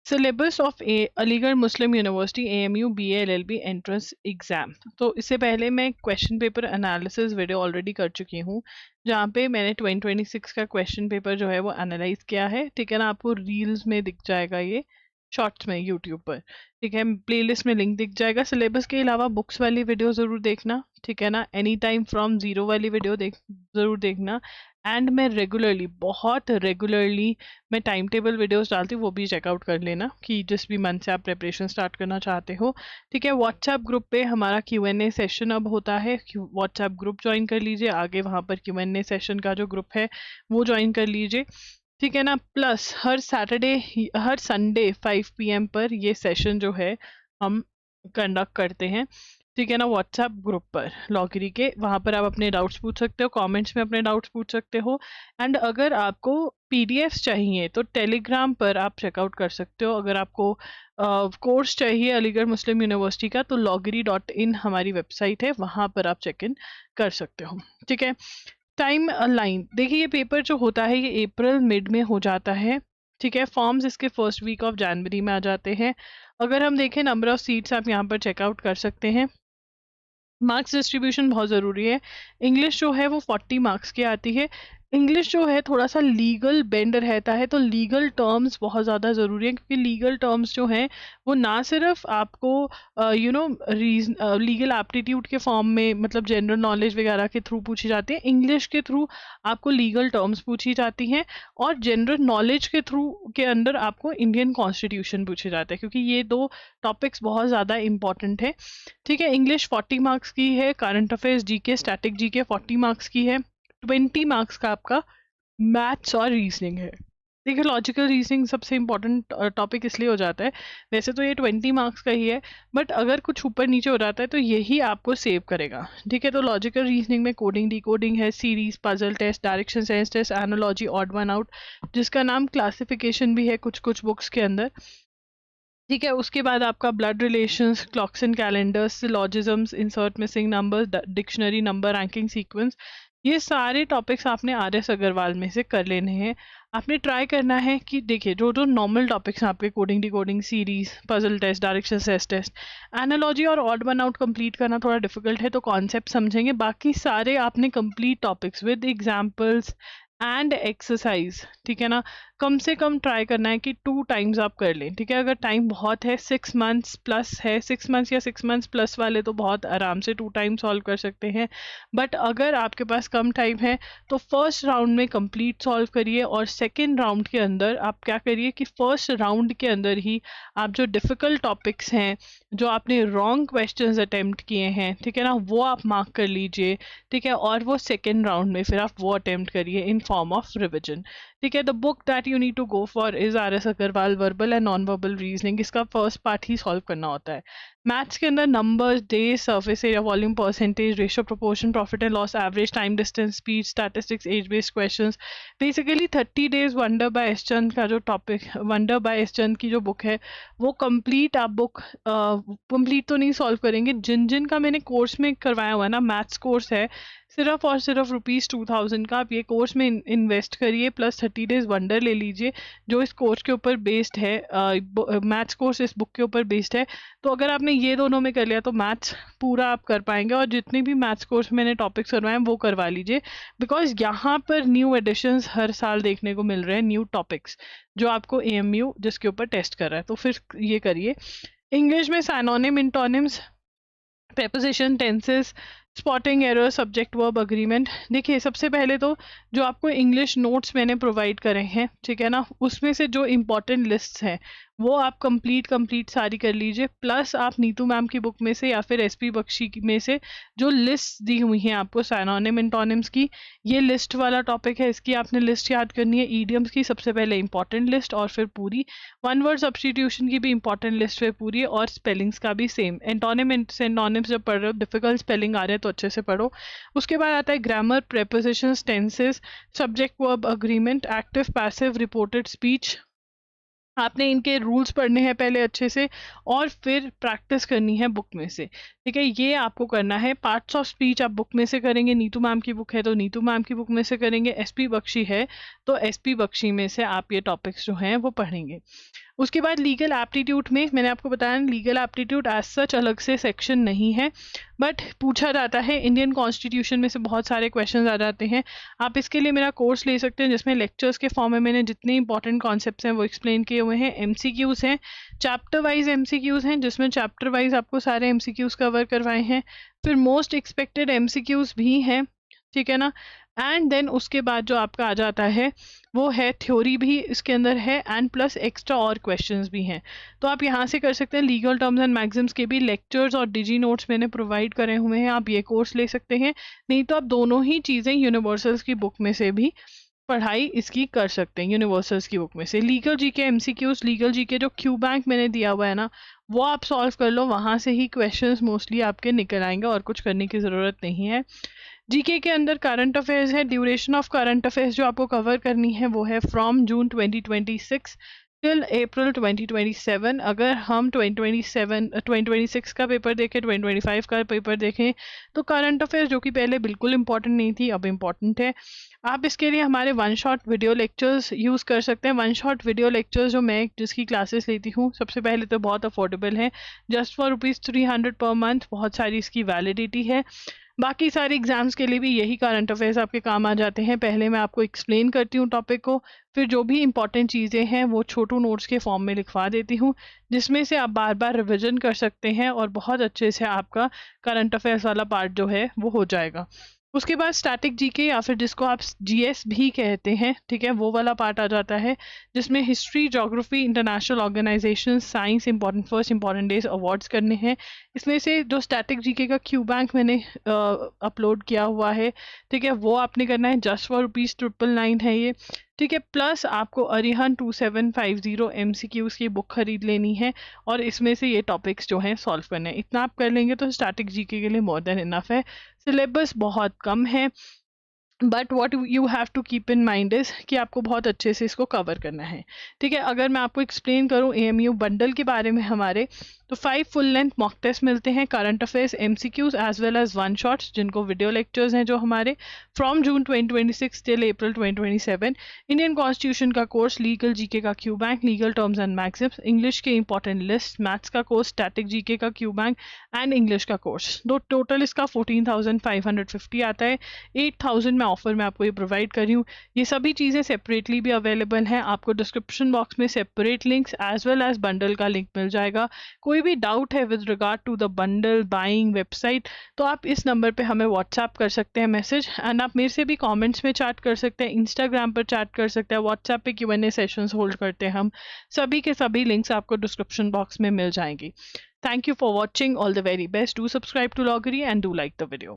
Syllabus of Aligarh Muslim university AMU BA LLB entrance exam. तो इससे पहले मैं question paper analysis video already कर चुकी हूँ, जहाँ पे मैंने 2026 का क्वेश्चन पेपर जो है वो एनालाइज किया है। ठीक है ना, आपको रील्स में दिख जाएगा, ये शॉर्ट्स में यूट्यूब पर। ठीक है, प्लेलिस्ट में लिंक दिख जाएगा। सिलेबस के अलावा बुक्स वाली वीडियो ज़रूर देखना। ठीक है ना, एनी टाइम फ्रॉम ज़ीरो वाली वीडियो ज़रूर देखना। एंड मैं रेगुलरली, बहुत रेगुलरली मैं टाइम टेबल वीडियोस डालती हूँ, वो भी चेकआउट कर लेना कि जिस भी मंथ से आप प्रिपरेशन स्टार्ट करना चाहते हो। ठीक है, व्हाट्सएप ग्रुप पे हमारा Q&A सेशन अब होता है। व्हाट्सएप ग्रुप ज्वाइन कर लीजिए, आगे वहाँ पर Q&A सेशन का जो ग्रुप है वो ज्वाइन कर लीजिए। ठीक है ना, प्लस हर सैटरडे, हर संडे 5 PM पर ये सेशन जो है हम कंडक्ट करते हैं। ठीक है ना, व्हाट्सएप ग्रुप पर लॉगरी के, वहाँ पर आप अपने डाउट्स पूछ सकते हो, कमेंट्स में अपने डाउट्स पूछ सकते हो। एंड अगर आपको PDFs चाहिए तो टेलीग्राम पर आप चेकआउट कर सकते हो। अगर आपको कोर्स चाहिए अलीगढ़ मुस्लिम यूनिवर्सिटी का तो loggery.in हमारी वेबसाइट है, वहाँ पर आप चेक इन कर सकते हो। ठीक है, टाइम लाइन देखिए, ये पेपर जो होता है ये अप्रैल मिड में हो जाता है। ठीक है, फॉर्म्स इसके फर्स्ट वीक ऑफ जनवरी में आ जाते हैं। अगर हम देखें नंबर ऑफ सीट्स, आप यहाँ पर चेकआउट कर सकते हैं। मार्क्स डिस्ट्रीब्यूशन बहुत ज़रूरी है। इंग्लिश जो है वो 40 मार्क्स की आती है। इंग्लिश जो है थोड़ा सा लीगल बेंड रहता है, तो लीगल टर्म्स बहुत ज़्यादा ज़रूरी है, क्योंकि लीगल टर्म्स जो हैं वो ना सिर्फ आपको लीगल एप्टीट्यूड के फॉर्म में, मतलब जनरल नॉलेज वगैरह के थ्रू पूछी जाती है, इंग्लिश के थ्रू आपको लीगल टर्म्स पूछी जाती हैं, और जनरल नॉलेज के थ्रू के अंदर आपको इंडियन कॉन्स्टिट्यूशन पूछे जाते हैं, क्योंकि ये दो टॉपिक्स बहुत ज़्यादा इंपॉर्टेंट है। ठीक है, इंग्लिश 40 मार्क्स की है, current affairs GK static GK 40 marks की है, 20 मार्क्स का आपका मैथ्स और रीजनिंग है। देखिए, लॉजिकल रीजनिंग सबसे इंपॉर्टेंट टॉपिक इसलिए हो जाता है, वैसे तो ये 20 मार्क्स का ही है, बट अगर कुछ ऊपर नीचे हो जाता है तो यही आपको सेव करेगा। ठीक है, तो लॉजिकल रीजनिंग में कोडिंग डिकोडिंग है, series, puzzle test, direction sense test, analogy, odd one out, जिसका नाम क्लासिफिकेशन भी है कुछ कुछ बुक्स के अंदर। ठीक है, उसके बाद आपका blood relations, clocks and calendars, syllogisms, insert missing numbers, dictionary, number ranking sequence, ये सारे टॉपिक्स आपने RS अग्रवाल में से कर लेने हैं। आपने ट्राई करना है कि देखिए, जो जो नॉर्मल टॉपिक्स हैं आपके, coding decoding, series, puzzle test, direction sense test, analogy और ऑड वन आउट कंप्लीट करना थोड़ा डिफिकल्ट है, तो कॉन्सेप्ट समझेंगे। बाकी सारे आपने complete topics with examples and exercise, ठीक है ना, कम से कम ट्राई करना है कि 2 टाइम्स आप कर लें। ठीक है, अगर टाइम बहुत है, 6 मंथ्स प्लस है, 6 मंथ्स या 6 मंथ्स प्लस वाले तो बहुत आराम से 2 टाइम सॉल्व कर सकते हैं। बट अगर आपके पास कम टाइम है तो फर्स्ट राउंड में कंप्लीट सॉल्व करिए, और सेकेंड राउंड के अंदर आप क्या करिए कि फर्स्ट राउंड के अंदर ही आप जो डिफ़िकल्ट टॉपिक्स हैं, जो आपने रॉन्ग क्वेश्चंस अटेम्प्ट किए हैं, ठीक है ना, वो आप मार्क कर लीजिए। ठीक है, और वो सेकेंड राउंड में फिर आप वो अटेम्प्ट करिए इन फॉर्म ऑफ रिविजन। ठीक है, the book that you need to go for is RS Agarwal verbal and non verbal reasoning. इसका फर्स्ट पार्ट ही सॉल्व करना होता है। मैथ्स के अंदर numbers, day, surface area, volume, percentage, ratio, proportion, profit and loss, average, time, distance, speed, statistics, age based questions, basically 30 days wonder by S Chand का जो topic, wonder by S Chand की जो बुक है वो कंप्लीट आप book complete तो नहीं solve करेंगे। जिन जिन का मैंने कोर्स में करवाया हुआ है ना, मैथ्स कोर्स है, सिर्फ और सिर्फ ₹2000 का आप ये कोर्स में इन्वेस्ट करिए, प्लस 30 डेज वंडर ले लीजिए जो इस कोर्स के ऊपर बेस्ड है। मैथ्स कोर्स इस बुक के ऊपर बेस्ड है, तो अगर आपने ये दोनों में कर लिया तो मैथ्स पूरा आप कर पाएंगे। और जितने भी मैथ्स कोर्स मैंने टॉपिक्स करवाए हैं वो करवा लीजिए, बिकॉज यहाँ पर न्यू एडिशंस हर साल देखने को मिल रहे हैं, न्यू टॉपिक्स जो आपको AMU जिसके ऊपर टेस्ट कर रहा है, तो फिर ये करिए। इंग्लिश में synonym, antonyms, preposition, tenses, spotting error, subject verb agreement. देखिए, सबसे पहले तो जो आपको इंग्लिश नोट्स मैंने प्रोवाइड करे हैं, ठीक है ना, उसमें से जो इम्पोर्टेंट लिस्ट्स हैं वो आप कंप्लीट सारी कर लीजिए। प्लस आप नीतू मैम की बुक में से या फिर SP बख्शी में से जो लिस्ट दी हुई हैं आपको साइनोनिम, इंटोनिम्स की, ये लिस्ट वाला टॉपिक है, इसकी आपने लिस्ट याद करनी है। ईडियम्स की सबसे पहले इंपॉर्टेंट लिस्ट और फिर पूरी। वन वर्ड सब्स्टिट्यूशन की भी इंपॉर्टेंट लिस्ट फिर पूरी, और स्पेलिंग्स का भी सेम। एंटोनिम सिनोनिम्स जब पढ़ रहे हो, डिफिकल्ट स्पेलिंग आ रहे हैं तो अच्छे से पढ़ो। उसके बाद आता है grammar, prepositions, tenses, subject verb agreement, active, passive, reported speech. आपने इनके रूल्स पढ़ने हैं पहले अच्छे से, और फिर प्रैक्टिस करनी है बुक में से। ठीक है, ये आपको करना है। पार्ट्स ऑफ स्पीच आप बुक में से करेंगे, नीतू मैम की बुक है तो नीतू मैम की बुक में से करेंगे, SP बख्शी है तो SP बख्शी में से आप ये टॉपिक्स जो हैं वो पढ़ेंगे। उसके बाद लीगल एप्टीट्यूड में मैंने आपको बताया लीगल एप्टीट्यूड एज सच अलग से सेक्शन नहीं है, बट पूछा जाता है। इंडियन कॉन्स्टिट्यूशन में से बहुत सारे क्वेश्चंस आ जाते हैं। आप इसके लिए मेरा कोर्स ले सकते हैं जिसमें लेक्चर्स के फॉर्म में मैंने जितने इंपॉर्टेंट कॉन्सेप्ट्स हैं वो एक्सप्लेन किए हुए हैं। एमसीक्यूज हैं, चैप्टर वाइज एमसीक्यूज हैं जिसमें चैप्टर वाइज आपको सारे एमसीक्यूज कवर करवाए हैं। फिर मोस्ट एक्सपेक्टेड एमसीक्यूज भी हैं, ठीक है ना। एंड देन उसके बाद जो आपका आ जाता है वो है थ्योरी भी इसके अंदर है, एंड प्लस एक्स्ट्रा और क्वेश्चंस भी हैं। तो आप यहाँ से कर सकते हैं। लीगल टर्म्स एंड मैक्सिम्स के भी लेक्चर्स और डिजी नोट्स मैंने प्रोवाइड करे हुए हैं, आप ये कोर्स ले सकते हैं। नहीं तो आप दोनों ही चीज़ें यूनिवर्सल्स की बुक में से भी पढ़ाई इसकी कर सकते हैं। यूनिवर्सल्स की बुक में से legal GK MCQs, legal GK जो क्यू बैंक मैंने दिया हुआ है ना वो आप सॉल्व कर लो, वहाँ से ही क्वेश्चंस मोस्टली आपके निकल आएंगे और कुछ करने की ज़रूरत नहीं है। जीके के अंदर करंट अफेयर्स है। ड्यूरेशन ऑफ करंट अफेयर्स जो आपको कवर करनी है वो है फ्रॉम जून 2026 टिल अप्रैल 2027। अगर हम 2026 का पेपर देखें, 2025 का पेपर देखें, तो करंट अफेयर्स जो कि पहले बिल्कुल इंपॉर्टेंट नहीं थी अब इम्पॉर्टेंट है। आप इसके लिए हमारे one shot video lectures use कर सकते हैं। वन शॉट वीडियो लेक्चर्स जो मैं जिसकी क्लासेस लेती हूँ, सबसे पहले तो बहुत अफोर्डेबल है, जस्ट फॉर ₹300 पर मंथ। बहुत सारी इसकी वैलिडिटी है। बाकी सारे एग्जाम्स के लिए भी यही करंट अफेयर्स आपके काम आ जाते हैं। पहले मैं आपको एक्सप्लेन करती हूँ टॉपिक को, फिर जो भी इंपॉर्टेंट चीज़ें हैं वो छोटू नोट्स के फॉर्म में लिखवा देती हूँ, जिसमें से आप बार बार रिविजन कर सकते हैं और बहुत अच्छे से आपका करंट अफेयर्स वाला पार्ट जो है वो हो जाएगा। उसके बाद स्टैटिक जीके या फिर जिसको आप जीएस भी कहते हैं, ठीक है, वो वाला पार्ट आ जाता है जिसमें history, geography, international organisation, science, important first, important days, awards करने हैं। इसमें से जो स्टैटिक जीके का क्यू बैंक मैंने अपलोड किया हुआ है, ठीक है, वो आपने करना है, जस्ट फॉर ₹999 है ये, ठीक है। प्लस आपको अरिहंत 2750 MCQs की बुक खरीद लेनी है और इसमें से ये टॉपिक्स जो हैं सॉल्व करने हैं। इतना आप कर लेंगे तो स्टैटिक जीके के लिए मोर देन इनफ है। सिलेबस बहुत कम है, but what you have to keep in mind is कि आपको बहुत अच्छे से इसको कवर करना है, ठीक है। अगर मैं आपको एक्सप्लेन करूँ AMU बंडल के बारे में हमारे, तो 5 फुल लेंथ मॉक टेस्ट मिलते हैं, current affairs, MCQs as well as one shots जिनको वीडियो लेक्चर्स हैं जो हमारे from June 2026 till April 2027। Indian constitution का कोर्स, लीगल जीके का Q bank, legal terms and maxims, English के इंपॉर्टेंट लिस्ट, मैथ्स का कोर्स, स्टैटिक जीके का Q bank and English का कोर्स। दो टोटल इसका 14,550 आता है। 8,000 में ऑफर में आपको ये प्रोवाइड कर रही हूँ। ये सभी चीज़ें सेपरेटली भी अवेलेबल हैं, आपको डिस्क्रिप्शन बॉक्स में separate links as well as bundle का लिंक मिल जाएगा। कोई भी डाउट है with regard to the bundle, buying, website, तो आप इस नंबर पे हमें व्हाट्सएप कर सकते हैं मैसेज, एंड आप मेरे से भी कमेंट्स में चैट कर सकते हैं, इंस्टाग्राम पर चैट कर सकते हैं, व्हाट्सएप पे Q&A सेशंस होल्ड करते हैं हम। सभी के सभी लिंक्स आपको डिस्क्रिप्शन बॉक्स में मिल जाएंगी। Thank you for watching, all the very best, do subscribe to Logri and do like the video.